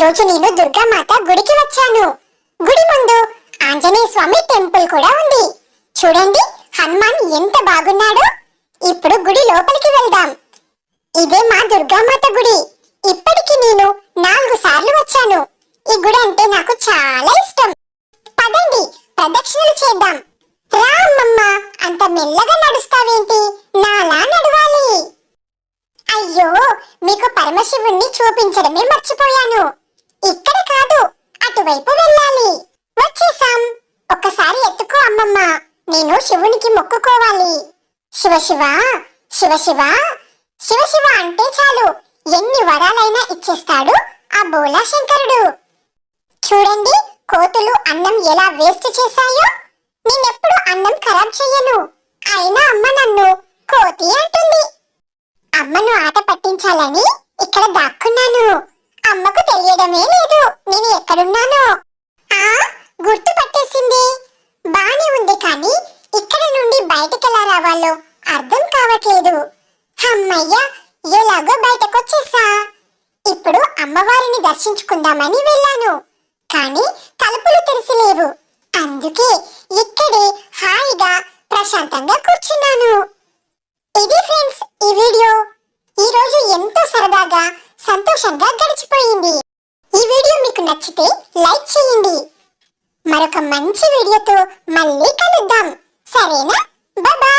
రోజు నేను దుర్గామాత గుడికి వచ్చాను. గుడి ముందు ఆంజనేయ స్వామి టెంపుల్ కూడా ఉంది. చూడండి హనుమాన్ ఎంత బాగున్నాడో. ఇప్పుడు గుడి లోపలికి వెళ్దాం. ఇదే మా దుర్గామాత గుడి. ఇప్పటికి నేను 4 సార్లు వచ్చాను. ఈ గుడి అంటే నాకు చాలా ఇష్టం. పదండి ప్రదక్షిణలు చేద్దాం. రా అమ్మమ్మ, అంత మెల్లగా నడుస్తావేంటి? నాలా నడవాలి. అయ్యో, మీకు పరమశివుణ్ణి చూపించడమే మర్చిపోయాను. ఇక్కడ కాదు, అటువైపు వెళ్ళాలి. వచ్చేసాం. ఒక్కసారి ఎత్తుకో అమ్మమ్మ, నేను శివునికి మొక్కుకోవాలి. శివ శివ శివ శివ శివ శివ అంటే చాలు ఎన్ని వరాలైనా ఇచ్చేస్తాడు ఆ బోలా శంకరుడు. చూడండి కోతులు అన్నం ఎలా వేస్ట్ చేశాయో. నేనెప్పుడు అన్నం ఖరాబ్ చెయ్యను, అయినా అమ్మ నన్ను కోతి అంటుంది. అమ్మను ఆట పట్టించాలని ఇక్కడ దాక్కున్నాను. అమ్మకు తెలియడమే లేదు నేను ఎక్కడున్నానో. ఆ గుర్తు పట్టేసింది. బానే ఉంది, కానీ ఇక్కడ నుండి బయటికెలా రావాలో అర్థం కావట్లేదు. అమ్మయ్య, ఎలాగో బయటకొచ్చేసా. ఇప్పుడు అమ్మవారిని దర్శించుకుందామని వెళ్ళాను, కానీ తలుపులు తెరిచి లేవు. అందుకే ఇక్కడే హాయిగా ప్రశాంతంగా కూర్చున్నాను. ఇది ఫ్రెండ్స్ ఈ వీడియో. ఈ రోజు ఎంతో సరదాగా సంతోషంగా గడిచిపోయింది. ఈ వీడియో మీకు నచ్చితే లైక్ చేయండి. మరొక మంచి వీడియోతో మళ్ళీ కలుద్దాం. సరేనా? Bye bye.